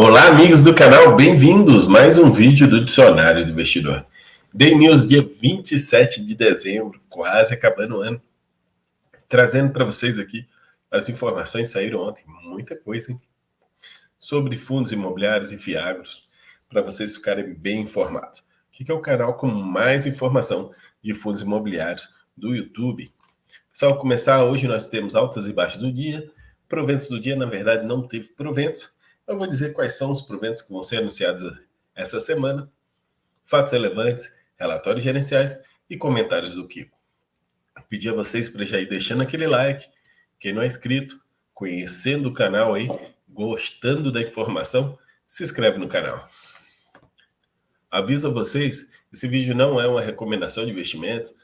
Olá, amigos do canal, bem-vindos! Mais um vídeo do Dicionário do Investidor. Day News, dia 27 de dezembro, quase acabando o ano. Trazendo para vocês aqui as informações, saíram ontem, muita coisa, hein? Sobre fundos imobiliários e fiagros, para vocês ficarem bem informados. Aqui é o canal com mais informação de fundos imobiliários do YouTube. Pessoal, começar hoje, nós temos altas e baixas do dia. Proventos do dia, na verdade, não teve proventos. Eu vou dizer quais são os proventos que vão ser anunciados essa semana, fatos relevantes, relatórios gerenciais e comentários do Kiko. Pedir a vocês para já ir deixando aquele like, quem não é inscrito, conhecendo o canal aí, gostando da informação, se inscreve no canal. Aviso a vocês, esse vídeo não é uma recomendação de investimentos,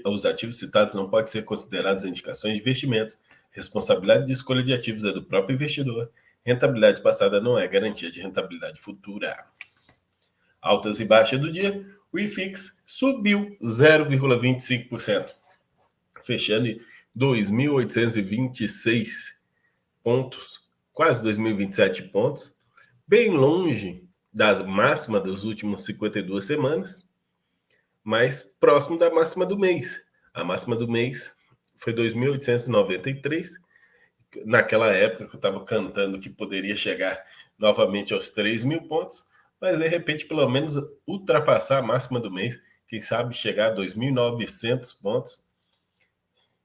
os ativos citados não podem ser considerados indicações de investimentos, responsabilidade de escolha de ativos é do próprio investidor, rentabilidade passada não é garantia de rentabilidade futura. Altas e baixas do dia, o IFIX subiu 0,25%, fechando em 2.826 pontos, quase 2.027 pontos, bem longe da máxima das últimas 52 semanas, mas próximo da máxima do mês. A máxima do mês foi 2.893. Naquela época que eu estava cantando que poderia chegar novamente aos 3.000 pontos, mas de repente pelo menos ultrapassar a máxima do mês, quem sabe chegar a 2.900 pontos,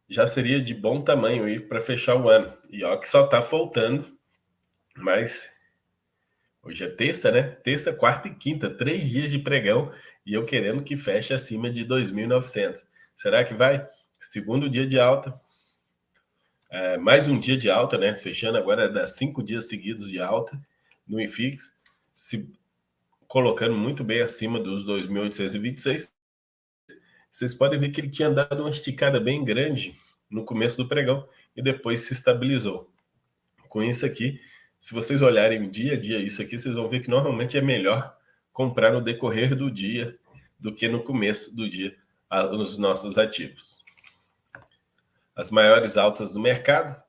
já seria de bom tamanho aí para fechar o ano. E ó que só está faltando, mas hoje é terça, né? Terça, quarta e quinta, 3 dias de pregão e eu querendo que feche acima de 2.900. Será que vai? Segundo dia de alta. Mais um dia de alta, né? Fechando agora dá 5 dias seguidos de alta no IFIX, se colocando muito bem acima dos 2.826. Vocês podem ver que ele tinha dado uma esticada bem grande no começo do pregão e depois se estabilizou. Com isso aqui, se vocês olharem dia a dia isso aqui, vocês vão ver que normalmente é melhor comprar no decorrer do dia do que no começo do dia os nossos ativos. As maiores altas do mercado,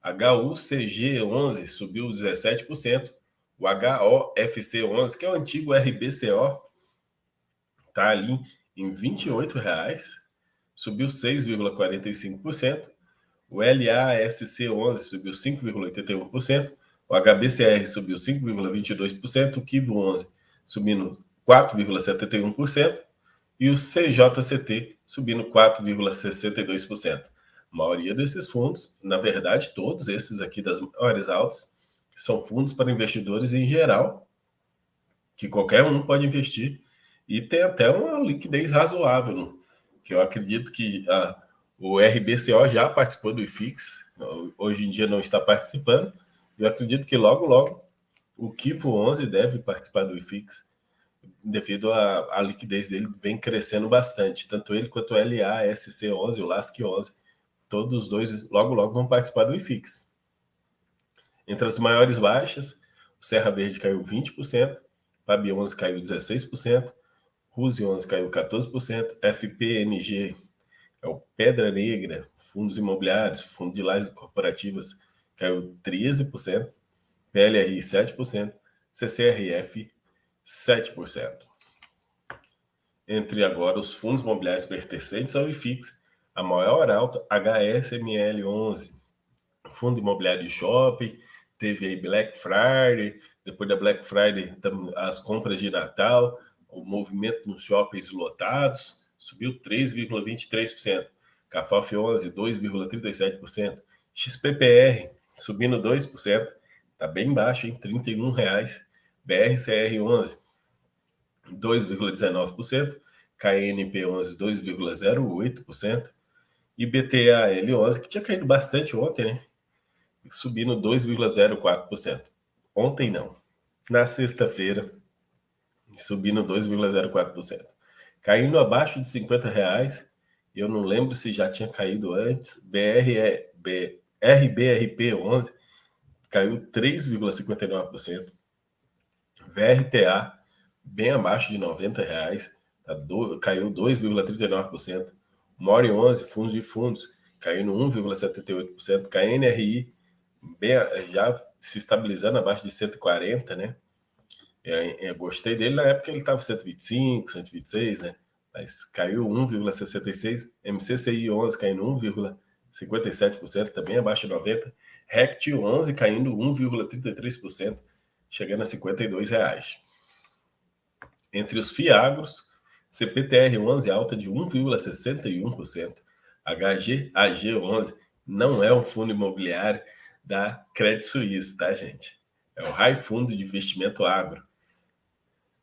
HUCG11 subiu 17%, o HOFC11, que é o antigo RBCO, está ali em R$ 28,00, subiu 6,45%, o LASC11 subiu 5,81%, o HBCR subiu 5,22%, o KIVO11 subindo 4,71% e o CJCT subindo 4,62%. A maioria desses fundos, na verdade, todos esses aqui das maiores altas, são fundos para investidores em geral, que qualquer um pode investir e tem até uma liquidez razoável, que eu acredito que o RBCO já participou do IFIX, hoje em dia não está participando, eu acredito que logo, logo, o KIVO11 deve participar do IFIX, devido à liquidez dele vem crescendo bastante, tanto ele quanto o LASC11, o LASC11, todos os dois logo, logo vão participar do IFIX. Entre as maiores baixas, o Serra Verde caiu 20%, PAB11 caiu 16%, RUSE11 caiu 14%, FPNG, é o Pedra Negra, fundos imobiliários, fundo de lajes corporativas, caiu 13%, PLRI 7%, CCRF 7%. Entre agora os fundos imobiliários pertencentes ao IFIX, a maior alta, HSML11, fundo imobiliário de shopping, teve aí Black Friday, depois da Black Friday as compras de Natal, o movimento nos shoppings lotados, subiu 3,23%, CAFOF 11, 2,37%, XPPR subindo 2%, está bem baixo, em R$ 31,00, BRCR 11, 2,19%, KNP 11, 2,08%, e BTAL 11, que tinha caído bastante ontem, né? Subindo 2,04%. Ontem não. Na sexta-feira, subindo 2,04%. Caindo abaixo de R$ 50,00, eu não lembro se já tinha caído antes, RBRP 11 caiu 3,59%, VRTA bem abaixo de R$ 90,00, caiu 2,39%, MORI 11, fundos de fundos, caindo 1,78%, KNRI já se estabilizando abaixo de 140, né? Eu gostei dele na época, ele estava 125, 126, né? Mas caiu 1,66. MCCI 11 caindo 1,57%, também abaixo de 90. RECT 11 caindo 1,33%, chegando a R$52. Entre os FIAGROS, CPTR 11 alta de 1,61%. AG 11 não é um fundo imobiliário da Credit Suisse, tá, gente? É o High Fundo de Investimento Agro.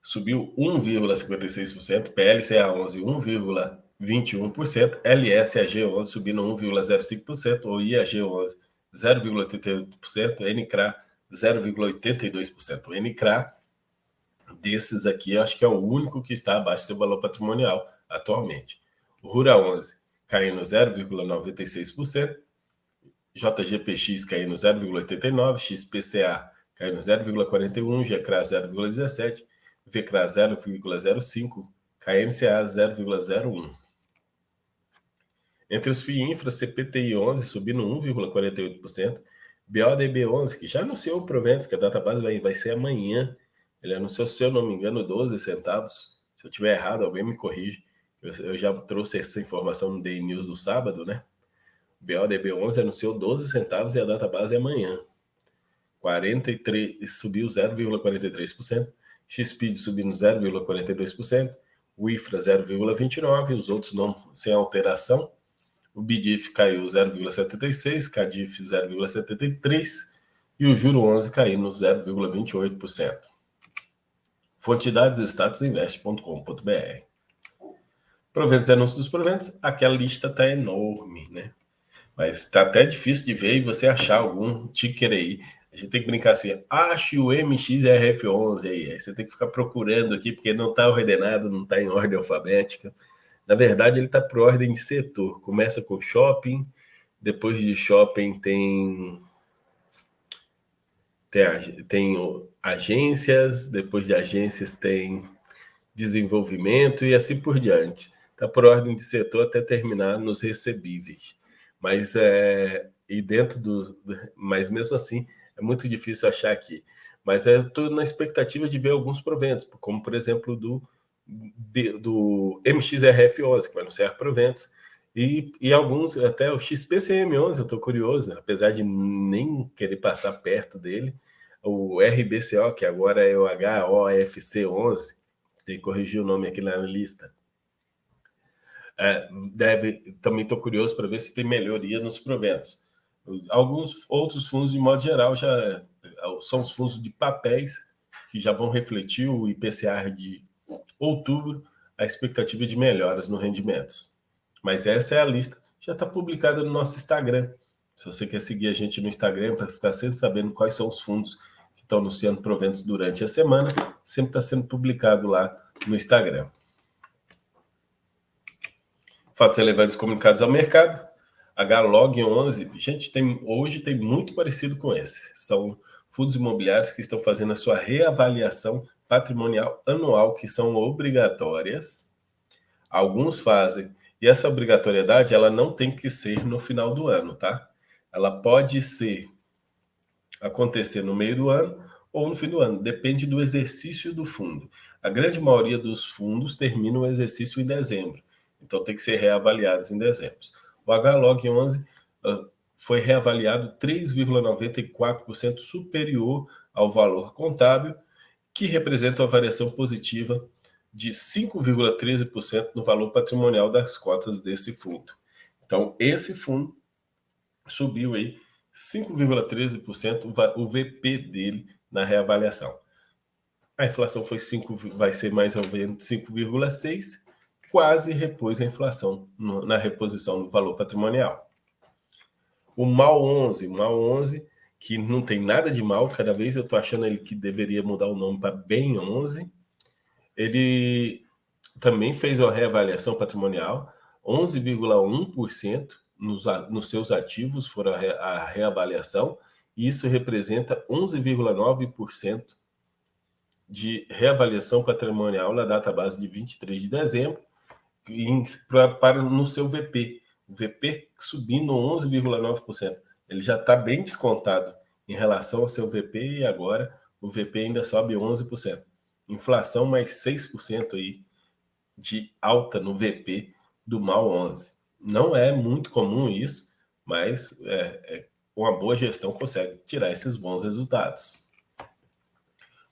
Subiu 1,56%, PLCA 11 1,21%, LSAG 11 subindo 1,05%, ou IAG 11 0,88%, NCRA 0,82%. O NCRA desses aqui, eu acho que é o único que está abaixo do seu valor patrimonial atualmente. O RURA 11 caindo 0,96%, JGPX caindo 0,89%, XPCA caindo 0,41%, GCRA 0,17%, VCRA 0,05%, KNCA 0,01%. Entre os FII Infra, CPTI 11 subindo 1,48%, BODB 11, que já anunciou o Proventos, que a database vai ser amanhã. Ele anunciou, se eu não me engano, 12 centavos. Se eu tiver errado, alguém me corrige. Eu já trouxe essa informação no Day News do sábado, né? BODB 11 anunciou 12 centavos e a database é amanhã. 43, subiu 0,43%. XSpeed subindo 0,42%. O IFRA 0,29%. Os outros não, sem alteração. O BDIF caiu 0,76%. CADIF 0,73%. E o Juro 11 caindo 0,28%. Fonte dados statusinvest.com.br. Proventos e anúncios dos proventos, aquela lista está enorme, né? Mas está até difícil de ver e você achar algum ticker aí. A gente tem que brincar assim, ache o MXRF11 aí. Aí você tem que ficar procurando aqui, porque não está ordenado, não está em ordem alfabética. Na verdade, ele está por ordem de setor. Começa com shopping, depois de shopping tem agências, depois de agências tem desenvolvimento e assim por diante. Está por ordem de setor até terminar nos recebíveis. Mas mas mesmo assim é muito difícil achar aqui. Mas eu estou na expectativa de ver alguns proventos, como por exemplo do MXRF11, que vai anunciar proventos, e alguns, até o XPCM11, eu estou curioso, apesar de nem querer passar perto dele. O RBCO, que agora é o HOFC11, tem que corrigir o nome aqui na lista. Também estou curioso para ver se tem melhoria nos proventos. Alguns outros fundos, de modo geral, já são os fundos de papéis, que já vão refletir o IPCA de outubro, a expectativa de melhoras no rendimentos. Mas essa é a lista, já está publicada no nosso Instagram. Se você quer seguir a gente no Instagram para ficar sempre sabendo quais são os fundos que estão anunciando proventos durante a semana, sempre está sendo publicado lá no Instagram. Fatos relevantes comunicados ao mercado. HLOG 11, gente, hoje tem muito parecido com esse. São fundos imobiliários que estão fazendo a sua reavaliação patrimonial anual, que são obrigatórias. Alguns fazem. E essa obrigatoriedade, ela não tem que ser no final do ano, tá? Ela pode acontecer no meio do ano ou no fim do ano. Depende do exercício do fundo. A grande maioria dos fundos termina o exercício em dezembro. Então, tem que ser reavaliados em dezembro. O HLOG 11 foi reavaliado 3,94% superior ao valor contábil, que representa uma variação positiva de 5,13% no valor patrimonial das cotas desse fundo. Então, esse fundo subiu aí 5,13% o VP dele na reavaliação. A inflação vai ser mais ou menos 5,6%, quase repôs a inflação na reposição do valor patrimonial. O MAL 11, que não tem nada de mal, cada vez eu estou achando ele que deveria mudar o nome para BEM 11, ele também fez uma reavaliação patrimonial, 11,1% nos seus ativos foram a reavaliação, e isso representa 11,9% de reavaliação patrimonial na database de 23 de dezembro, no seu VP. O VP subindo 11,9%. Ele já está bem descontado em relação ao seu VP e agora o VP ainda sobe 11%. Inflação mais 6% aí de alta no VP do MAL 11. Não é muito comum isso, mas uma boa gestão consegue tirar esses bons resultados.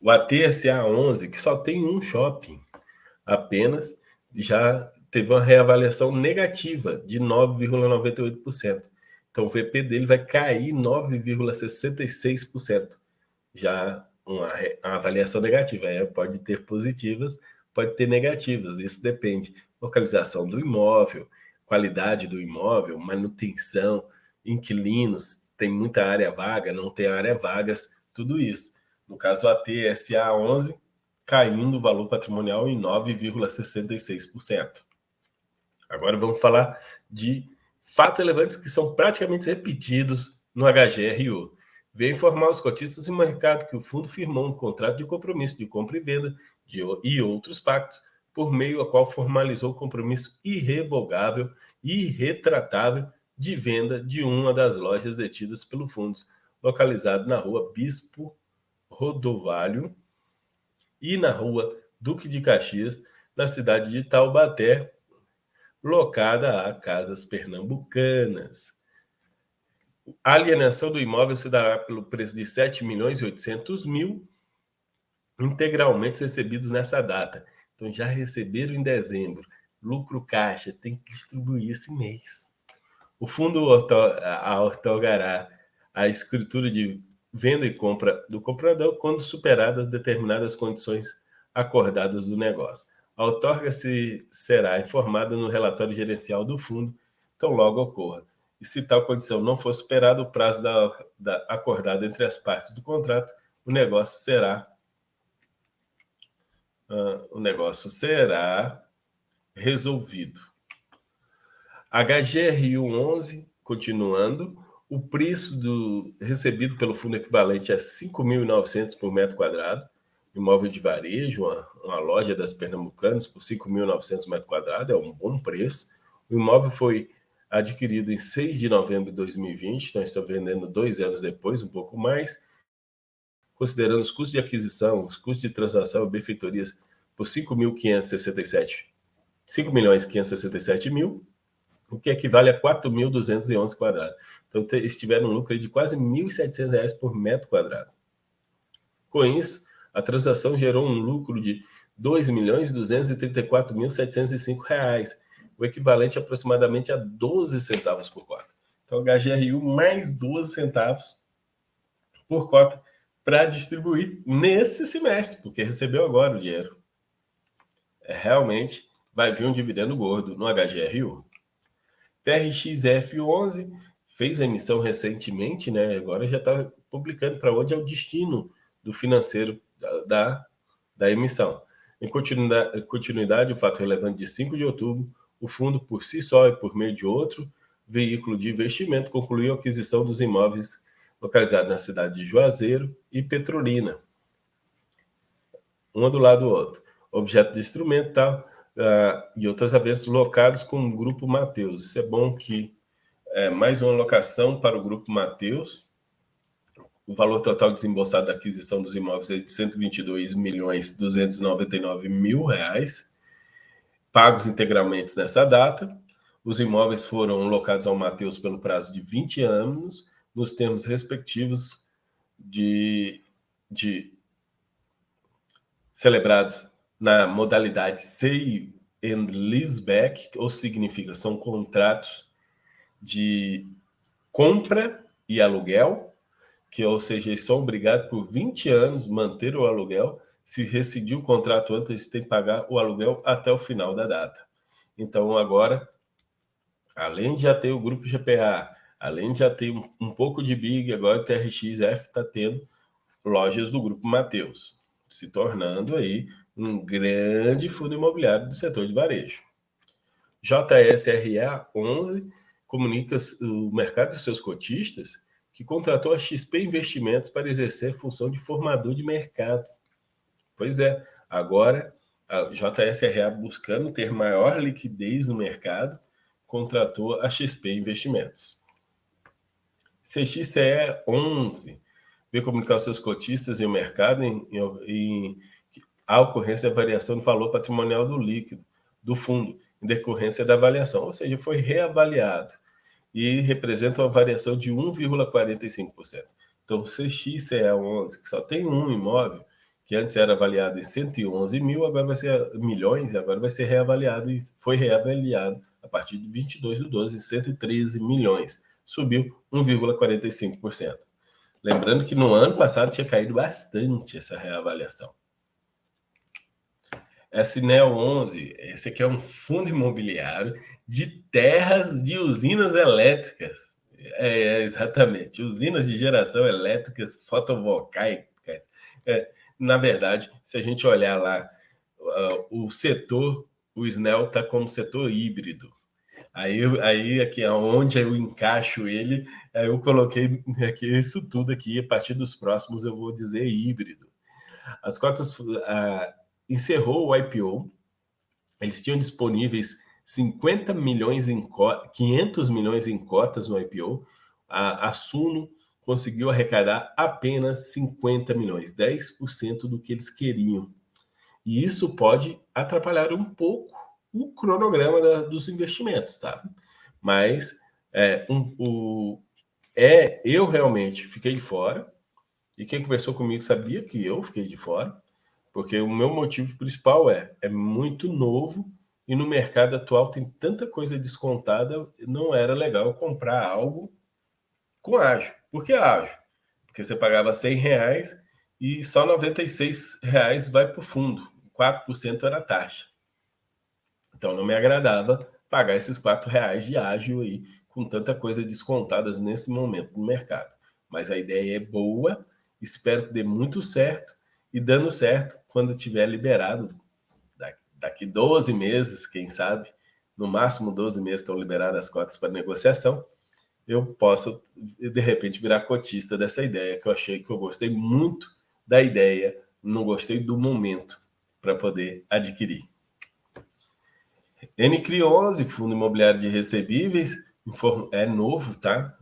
O ATSA 11, que só tem um shopping apenas, já teve uma reavaliação negativa de 9,98%. Então o VP dele vai cair 9,66%. Já uma avaliação negativa. Pode ter positivas, pode ter negativas. Isso depende. Localização do imóvel, qualidade do imóvel, manutenção, inquilinos, tem muita área vaga, não tem área vagas, tudo isso. No caso, a TSA 11 caindo o valor patrimonial em 9,66%. Agora vamos falar de fatos relevantes que são praticamente repetidos no HGRU. Veio informar os cotistas e o mercado que o fundo firmou um contrato de compromisso de compra e venda e outros pactos, por meio ao qual formalizou o compromisso irrevogável e irretratável de venda de uma das lojas detidas pelo fundo, localizado na rua Bispo Rodovalho e na rua Duque de Caxias, na cidade de Taubaté, locada a casas pernambucanas. A alienação do imóvel se dará pelo preço de 7.800.000 integralmente recebidos nessa data. Então já receberam em dezembro. Lucro caixa, tem que distribuir esse mês. O fundo outorgará a escritura de venda e compra do comprador quando superadas determinadas condições acordadas do negócio. A outorga será informada no relatório gerencial do fundo, tão logo ocorra. E se tal condição não for superada, o prazo acordado entre as partes do contrato, o negócio será resolvido. HGRU 11, continuando, o preço recebido pelo fundo equivalente a 5.900 por metro quadrado, imóvel de varejo, uma loja das Pernambucanas por 5.900 metros quadrados, é um bom preço. O imóvel foi adquirido em 6 de novembro de 2020, então estou vendendo 2 anos depois, um pouco mais, considerando os custos de aquisição, os custos de transação e benfeitorias por 5.567.000, o que equivale a 4.211 quadrados. Então, eles tiveram um lucro de quase R$ 1.700 por metro quadrado. Com isso, a transação gerou um lucro de R$ 2.234.705, o equivalente aproximadamente a 12 centavos por cota. Então, HGRU mais 12 centavos por cota para distribuir nesse semestre, porque recebeu agora o dinheiro. Realmente vai vir um dividendo gordo no HGRU. TRXF11 fez a emissão recentemente, né? Agora já está publicando para onde é o destino do financeiro da emissão. Em continuidade, o fato relevante de 5 de outubro, o fundo, por si só e por meio de outro veículo de investimento, concluiu a aquisição dos imóveis localizados na cidade de Juazeiro e Petrolina, um do lado do outro. Objeto de instrumental e outras avenças locados com o Grupo Mateus. Isso é bom que mais uma locação para o Grupo Mateus. O valor total desembolsado da aquisição dos imóveis é de R$ 122.299.000, pagos integralmente nessa data. Os imóveis foram locados ao Mateus pelo prazo de 20 anos, nos termos respectivos celebrados na modalidade Sale and Leaseback, ou significa, são contratos de compra e aluguel, ou seja, eles são obrigados por 20 anos manter o aluguel. Se rescindir o contrato antes, eles têm que pagar o aluguel até o final da data. Então, agora, além de já ter o grupo GPA, além de já ter um pouco de Big, agora o TRXF está tendo lojas do Grupo Mateus, se tornando aí um grande fundo imobiliário do setor de varejo. JSRA 11 comunica o mercado e seus cotistas que contratou a XP Investimentos para exercer a função de formador de mercado. Pois é, agora a JSRA, buscando ter maior liquidez no mercado, contratou a XP Investimentos. CXCE 11 veio comunicar aos seus cotistas e o mercado a ocorrência da variação do valor patrimonial do líquido, do fundo, em decorrência da avaliação, ou seja, foi reavaliado e representa uma variação de 1,45%. Então, o CXCE11, que só tem um imóvel, que antes era avaliado em 111 mil, agora vai ser milhões, agora vai ser reavaliado e foi reavaliado a partir de 22/12 em 113 milhões. Subiu 1,45%. Lembrando que no ano passado tinha caído bastante essa reavaliação. Esse NEO11, esse aqui é um fundo imobiliário de terras de usinas elétricas. Exatamente, usinas de geração elétricas fotovoltaicas. Na verdade, se a gente olhar lá, o setor, o SNEL está como setor híbrido. Aí aqui aonde eu encaixo ele, aí eu coloquei aqui isso tudo aqui, a partir dos próximos eu vou dizer híbrido. As cotas encerrou o IPO, eles tinham disponíveis 50 milhões 500 milhões em cotas no IPO, a Suno conseguiu arrecadar apenas 50 milhões, 10% do que eles queriam. E isso pode atrapalhar um pouco o cronograma dos investimentos, sabe? Mas eu realmente fiquei de fora, e quem conversou comigo sabia que eu fiquei de fora, porque o meu motivo principal é muito novo e no mercado atual tem tanta coisa descontada, não era legal comprar algo com ágio. Por que ágio? Porque você pagava R$100 e só R$96 vai para o fundo, 4% era a taxa. Então não me agradava pagar esses R$4 de ágio aí, com tanta coisa descontadas nesse momento no mercado. Mas a ideia é boa, espero que dê muito certo, e dando certo, quando tiver liberado, daqui 12 meses, quem sabe, no máximo 12 meses estão liberadas as cotas para negociação, eu posso, de repente, virar cotista dessa ideia, que eu achei que eu gostei muito da ideia, não gostei do momento para poder adquirir. NCRI11, Fundo Imobiliário de Recebíveis, é novo, tá?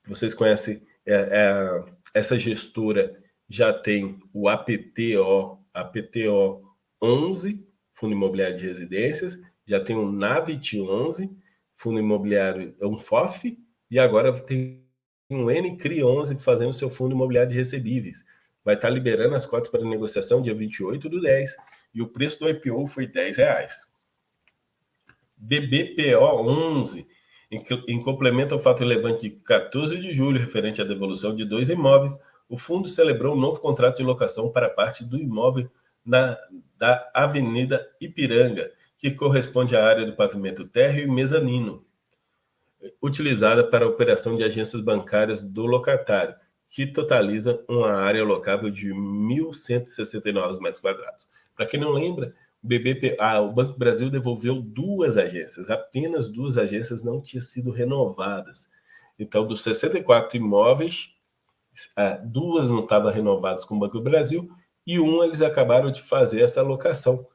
Vocês conhecem, essa gestora já tem o APTO 11, Fundo Imobiliário de Residências, já tem o NAVIT 11, Fundo Imobiliário, um FOF, e agora tem um NCRI 11 fazendo seu Fundo Imobiliário de Recebíveis. Vai estar liberando as cotas para negociação dia 28/10, e o preço do IPO foi R$10. BBPO 11, em complemento ao fato relevante de 14 de julho, referente à devolução de 2 imóveis, o fundo celebrou um novo contrato de locação para parte do imóvel da Avenida Ipiranga, que corresponde à área do pavimento térreo e mezanino, utilizada para a operação de agências bancárias do locatário, que totaliza uma área locável de 1.169 metros quadrados. Para quem não lembra, o Banco do Brasil devolveu 2 agências, apenas 2 agências não tinham sido renovadas. Então, dos 64 imóveis, 2 não estavam renovadas com o Banco do Brasil e eles acabaram de fazer essa locação.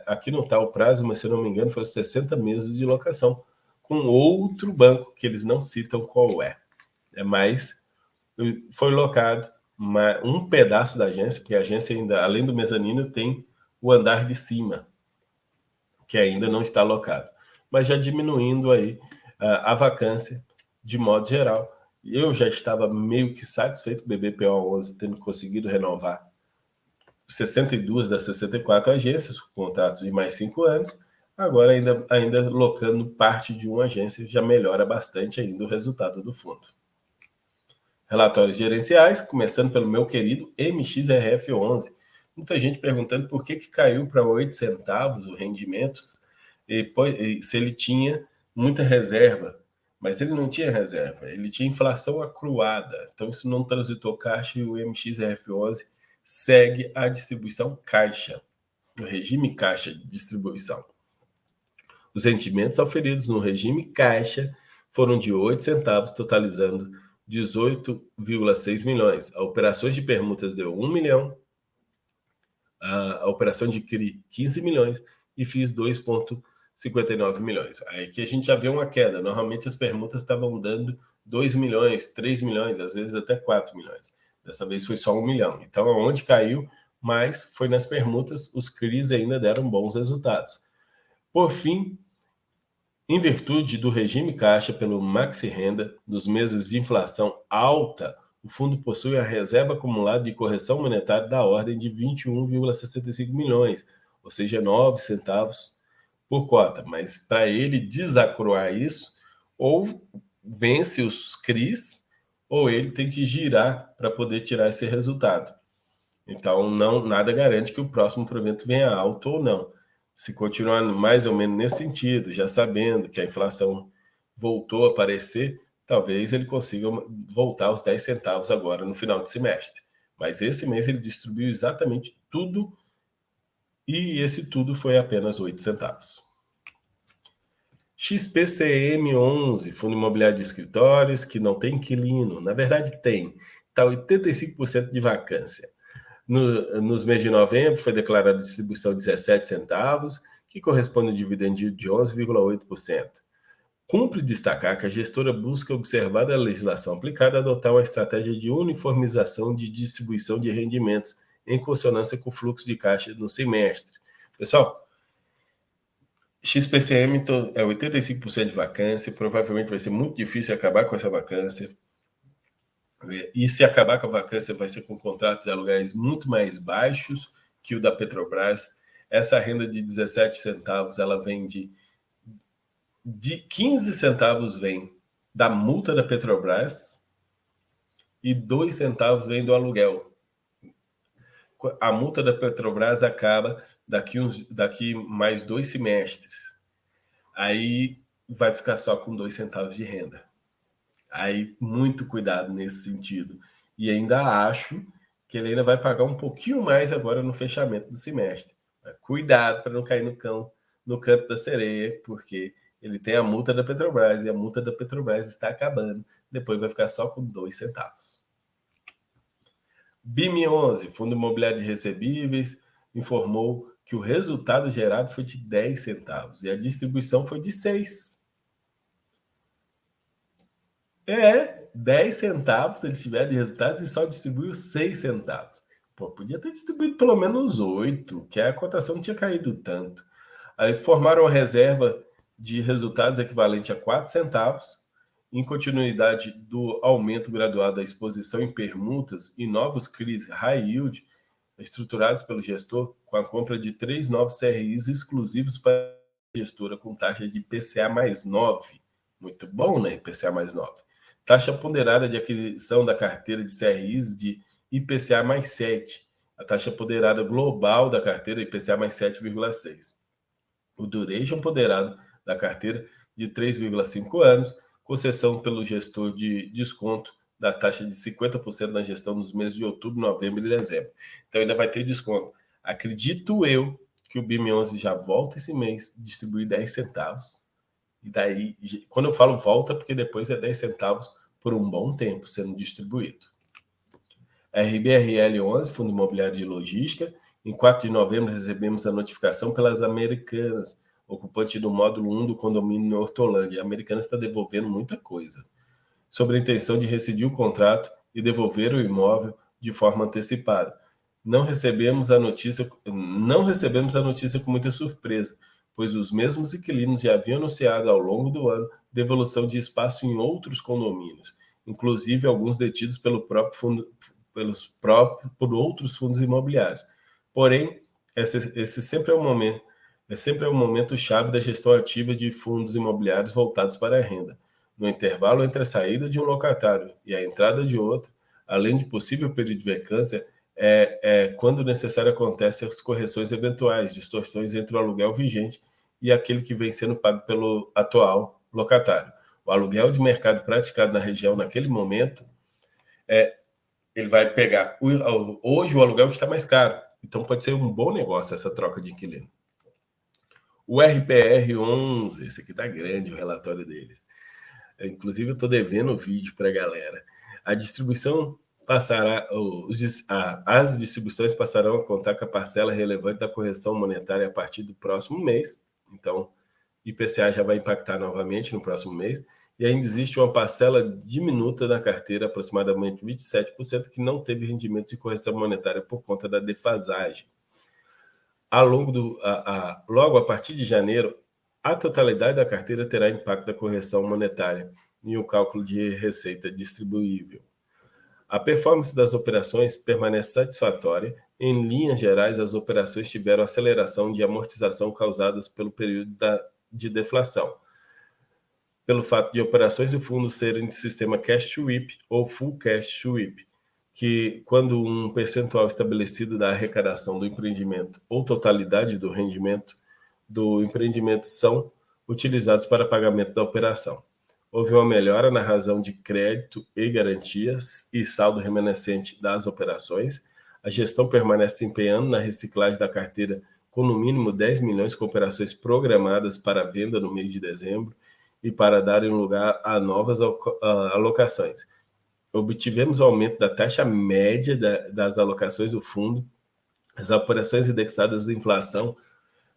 Aqui não está o prazo, mas se eu não me engano, foi 60 meses de locação com outro banco, que eles não citam qual é. Mas foi locado um pedaço da agência, porque a agência ainda, além do mezanino, tem o andar de cima, que ainda não está alocado. Mas já diminuindo aí a vacância de modo geral. Eu já estava meio que satisfeito, BBPO 11 tendo conseguido renovar 62 das 64 agências, com contratos de mais 5 anos, agora ainda locando parte de uma agência, já melhora bastante ainda o resultado do fundo. Relatórios gerenciais, começando pelo meu querido MXRF11. Muita gente perguntando por que caiu para 8 centavos o rendimento, se ele tinha muita reserva. Mas ele não tinha reserva, ele tinha inflação acruada. Então isso não transitou caixa e o MXRF11 segue a distribuição caixa, o regime caixa de distribuição. Os rendimentos auferidos no regime caixa foram de 8 centavos, totalizando 18,6 milhões. A operações de permutas deu 1 milhão, a operação de CRI 15 milhões e FIIs 2,59 milhões. Aí que a gente já vê uma queda. Normalmente as permutas estavam dando 2 milhões, 3 milhões, às vezes até 4 milhões. Dessa vez foi só 1 milhão. Então, onde caiu mais foi nas permutas, os CRIs ainda deram bons resultados. Por fim, em virtude do regime caixa pelo Maxi Renda, dos meses de inflação alta, o fundo possui a reserva acumulada de correção monetária da ordem de 21,65 milhões, ou seja, 9 centavos por cota. Mas para ele desacroar isso, ou vence os CRIs, ou ele tem que girar para poder tirar esse resultado. Então, nada garante que o próximo provento venha alto ou não. Se continuar mais ou menos nesse sentido, já sabendo que a inflação voltou a aparecer, talvez ele consiga voltar aos 10 centavos agora no final do semestre. Mas esse mês ele distribuiu exatamente tudo e esse tudo foi apenas 8 centavos. XPCM11, Fundo Imobiliário de Escritórios, que não tem inquilino. Na verdade tem, está 85% de vacância. Nos meses de novembro foi declarada distribuição de 17 centavos, que corresponde a um dividendo de 11,8%. Cumpre destacar que a gestora busca, observada a legislação aplicada, adotar uma estratégia de uniformização de distribuição de rendimentos, em consonância com o fluxo de caixa no semestre. Pessoal, XPCM é 85% de vacância, provavelmente vai ser muito difícil acabar com essa vacância. E se acabar com a vacância, vai ser com contratos de aluguéis muito mais baixos que o da Petrobras. Essa renda de 17 centavos, ela vem de 15 centavos vem da multa da Petrobras e 2 centavos vem do aluguel. A multa da Petrobras acaba daqui mais 2 semestres. Aí vai ficar só com 2 centavos de renda. Aí, muito cuidado nesse sentido. E ainda acho que ele ainda vai pagar um pouquinho mais agora no fechamento do semestre. Cuidado para não cair no canto da sereia, porque ele tem a multa da Petrobras e a multa da Petrobras está acabando. Depois vai ficar só com 2 centavos. BIM11, Fundo Imobiliário de Recebíveis, informou que o resultado gerado foi de 10 centavos e a distribuição foi de 6. 10 centavos eles tiveram de resultados e só distribuiu 6 centavos. Pô, podia ter distribuído pelo menos 8, que a cotação não tinha caído tanto. Aí formaram uma reserva de resultados equivalente a 4 centavos, em continuidade do aumento gradual da exposição em permutas e novos CRIs high yield, estruturados pelo gestor, com a compra de 3 novos CRIs exclusivos para a gestora com taxa de IPCA mais 9. Muito bom, né? IPCA mais 9. Taxa ponderada de aquisição da carteira de CRIs de IPCA mais 7. A taxa ponderada global da carteira IPCA mais 7,6. O duration ponderado da carteira de 3,5 anos, concessão pelo gestor de desconto da taxa de 50% na gestão nos meses de outubro, novembro e dezembro. Então ainda vai ter desconto. Acredito eu que o BIM11 já volta esse mês, distribuir 10 centavos. E daí, quando eu falo volta, porque depois é 10 centavos por um bom tempo sendo distribuído. RBRL11, Fundo Imobiliário de Logística. Em 4 de novembro, recebemos a notificação pelas Americanas, ocupante do módulo 1 do condomínio Hortolândia. A Americanas está devolvendo muita coisa, sobre a intenção de rescindir o contrato e devolver o imóvel de forma antecipada. Não recebemos a notícia com muita surpresa, pois os mesmos inquilinos já haviam anunciado ao longo do ano devolução de espaço em outros condomínios, inclusive alguns detidos por outros fundos imobiliários. Porém, esse sempre é um momento chave da gestão ativa de fundos imobiliários voltados para a renda. No intervalo entre a saída de um locatário e a entrada de outro, além de possível período de vacância, quando necessário acontecem as correções eventuais, distorções entre o aluguel vigente e aquele que vem sendo pago pelo atual locatário. O aluguel de mercado praticado na região naquele momento, ele vai pegar... Hoje o aluguel está mais caro, então pode ser um bom negócio essa troca de inquilino. O RPR11, esse aqui está grande o relatório deles. Inclusive eu estou devendo o vídeo para a galera. A distribuição as distribuições passarão a contar com a parcela relevante da correção monetária a partir do próximo mês. Então, IPCA já vai impactar novamente no próximo mês. e ainda existe uma parcela diminuta na carteira, aproximadamente 27%, que não teve rendimento de correção monetária por conta da defasagem. Logo a partir de janeiro, a totalidade da carteira terá impacto da correção monetária e o cálculo de receita distribuível. A performance das operações permanece satisfatória. Em linhas gerais, as operações tiveram aceleração de amortização causadas pelo período de deflação, pelo fato de operações do fundo serem de sistema cash sweep ou full cash sweep, que quando um percentual estabelecido da arrecadação do empreendimento ou totalidade do rendimento do empreendimento são utilizados para pagamento da operação. Houve uma melhora na razão de crédito e garantias e saldo remanescente das operações. A gestão permanece se empenhando na reciclagem da carteira com no mínimo 10 milhões com operações programadas para venda no mês de dezembro e para darem lugar a novas alocações. Obtivemos o aumento da taxa média das alocações do fundo. As operações indexadas à inflação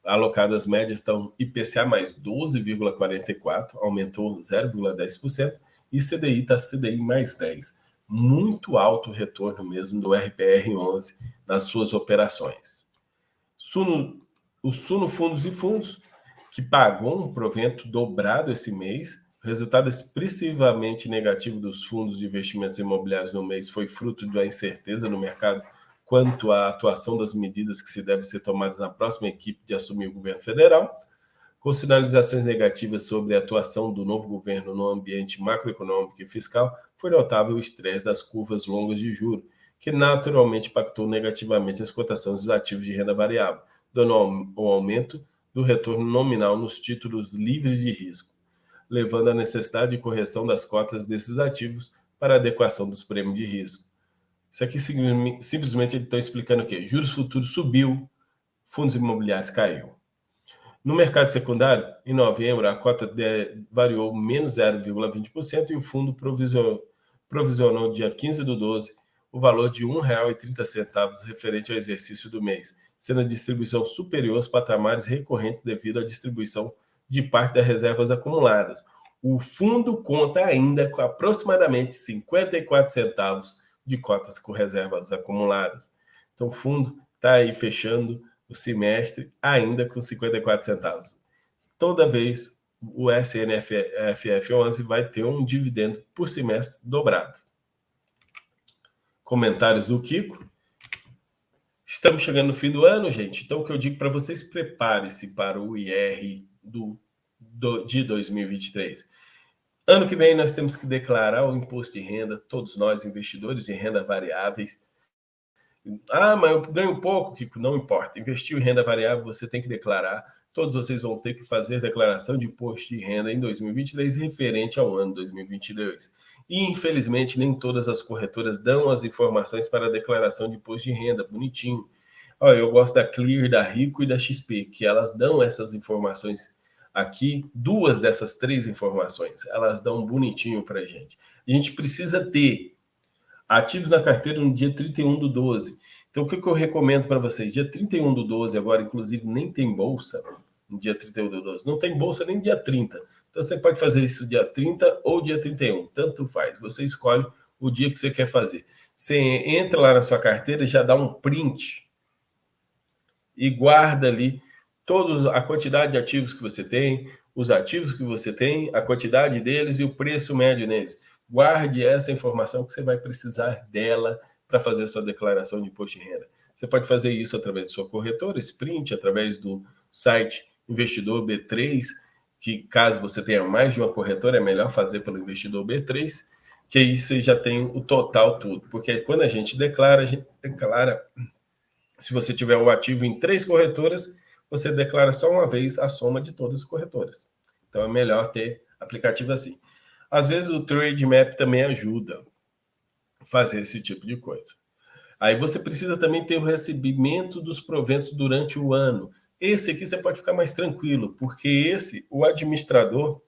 alocadas médias estão IPCA mais 12,44, aumentou 0,10%, e CDI está CDI mais 10. Muito alto o retorno mesmo do RPR11 nas suas operações. O Suno Fundos e Fundos, que pagou um provento dobrado esse mês. O resultado expressivamente negativo dos fundos de investimentos imobiliários no mês foi fruto da incerteza no mercado quanto à atuação das medidas que se devem ser tomadas na próxima equipe de assumir o governo federal, com sinalizações negativas sobre a atuação do novo governo no ambiente macroeconômico e fiscal, foi notável o estresse das curvas longas de juros, que naturalmente impactou negativamente as cotações dos ativos de renda variável, dando um aumento do retorno nominal nos títulos livres de risco, levando à necessidade de correção das cotas desses ativos para adequação dos prêmios de risco. Isso aqui simplesmente eles estão explicando o quê? Juros futuros subiu, fundos imobiliários caiu. No mercado secundário, em novembro, a cota variou menos 0,20% e o fundo provisionou dia 15/12 o valor de R$ 1,30 referente ao exercício do mês, sendo a distribuição superior aos patamares recorrentes devido à distribuição de parte das reservas acumuladas. O fundo conta ainda com aproximadamente 54 centavos de cotas com reservas acumuladas. Então, o fundo está aí fechando o semestre ainda com 54 centavos. Toda vez o SNFF11 vai ter um dividendo por semestre dobrado. Comentários do Kiko. Estamos chegando no fim do ano, gente. Então, o que eu digo para vocês, prepare-se para o IR de 2023. Ano que vem, nós temos que declarar o imposto de renda, todos nós, investidores em renda variáveis. Ah, mas eu ganho pouco, Kiko, não importa. Investiu em renda variável, você tem que declarar. Todos vocês vão ter que fazer declaração de imposto de renda em 2023 referente ao ano 2022. E, infelizmente, nem todas as corretoras dão as informações para a declaração de imposto de renda, bonitinho. Olha, eu gosto da Clear, da Rico e da XP, que elas dão essas informações aqui, 2 dessas 3 informações, elas dão bonitinho para a gente. A gente precisa ter ativos na carteira no dia 31/12. Então, o que eu recomendo para vocês? Dia 31/12, agora, inclusive, nem tem bolsa no dia 31/12. Não tem bolsa nem dia 30. Então, você pode fazer isso dia 30 ou dia 31. Tanto faz. Você escolhe o dia que você quer fazer. Você entra lá na sua carteira, já dá um print e guarda ali a quantidade de ativos que você tem, os ativos que você tem, a quantidade deles e o preço médio neles. Guarde essa informação que você vai precisar dela para fazer a sua declaração de imposto de renda. Você pode fazer isso através de sua corretora, Sprint, através do site Investidor B3, que caso você tenha mais de uma corretora, é melhor fazer pelo Investidor B3, que aí você já tem o total tudo. Porque quando a gente declara, se você tiver o ativo em 3 corretoras, você declara só uma vez a soma de todas as corretoras. Então é melhor ter aplicativo assim. Às vezes o Trade Map também ajuda a fazer esse tipo de coisa. Aí você precisa também ter o recebimento dos proventos durante o ano. Esse aqui você pode ficar mais tranquilo, porque o administrador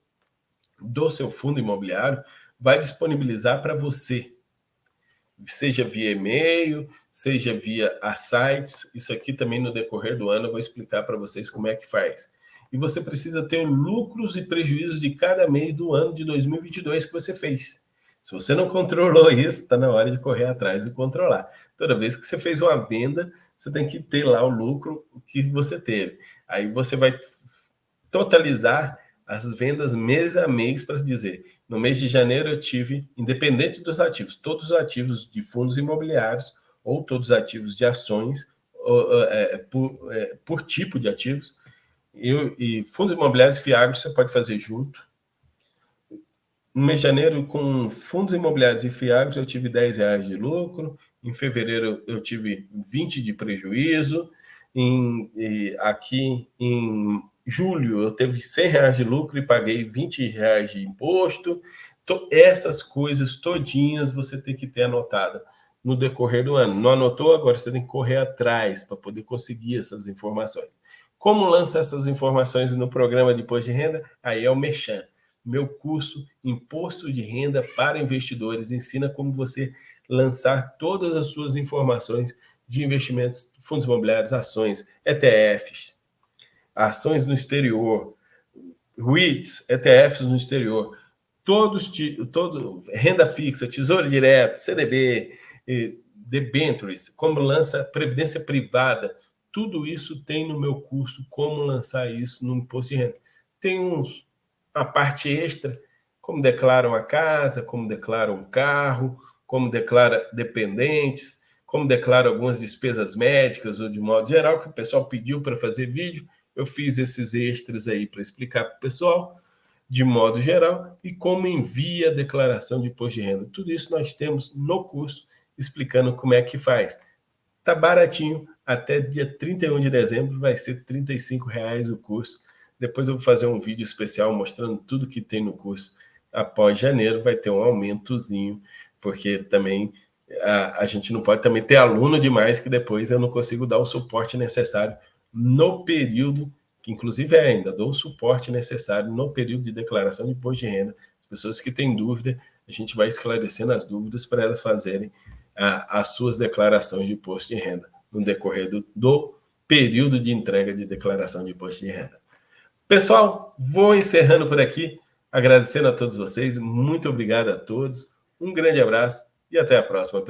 do seu fundo imobiliário vai disponibilizar para você, seja via e-mail, seja via sites. Isso aqui também no decorrer do ano eu vou explicar para vocês como é que faz. e você precisa ter lucros e prejuízos de cada mês do ano de 2022 que você fez. Se você não controlou isso, está na hora de correr atrás e controlar. Toda vez que você fez uma venda, você tem que ter lá o lucro que você teve. Aí você vai totalizar as vendas mês a mês para dizer, no mês de janeiro eu tive, independente dos ativos, todos os ativos de fundos imobiliários ou todos os ativos de ações, por tipo de ativos, e fundos imobiliários e FIAGRO você pode fazer junto. No mês de janeiro, com fundos imobiliários e FIAGROS, eu tive R$10 de lucro. Em fevereiro, eu tive 20 de prejuízo. Aqui em julho, eu teve R$100 de lucro e paguei R$20 de imposto. Então, essas coisas todinhas você tem que ter anotada no decorrer do ano. Não anotou? Agora você tem que correr atrás para poder conseguir essas informações. Como lança essas informações no programa de imposto de renda? Aí é o Merchan. Meu curso Imposto de Renda para Investidores ensina como você lançar todas as suas informações de investimentos, fundos imobiliários, ações, ETFs, ações no exterior, REITs, ETFs no exterior, renda fixa, tesouro direto, CDB, debentures, como lança previdência privada, tudo isso tem no meu curso, como lançar isso no imposto de renda. Tem a parte extra, como declara uma casa, como declara um carro, como declara dependentes, como declara algumas despesas médicas ou de modo geral, que o pessoal pediu para fazer vídeo. Eu fiz esses extras aí para explicar para o pessoal, de modo geral, e como envia a declaração de imposto de renda. Tudo isso nós temos no curso, explicando como é que faz. Tá baratinho, até dia 31 de dezembro vai ser R$35 o curso. Depois eu vou fazer um vídeo especial mostrando tudo que tem no curso. Após janeiro vai ter um aumentozinho, porque também a gente não pode também ter aluno demais que depois eu não consigo dar o suporte necessário no período, que inclusive ainda dou o suporte necessário no período de declaração de imposto de renda. As pessoas que têm dúvida, a gente vai esclarecendo as dúvidas para elas fazerem as suas declarações de imposto de renda no decorrer do período de entrega de declaração de imposto de renda. Pessoal, vou encerrando por aqui, agradecendo a todos vocês, muito obrigado a todos, um grande abraço e até a próxima.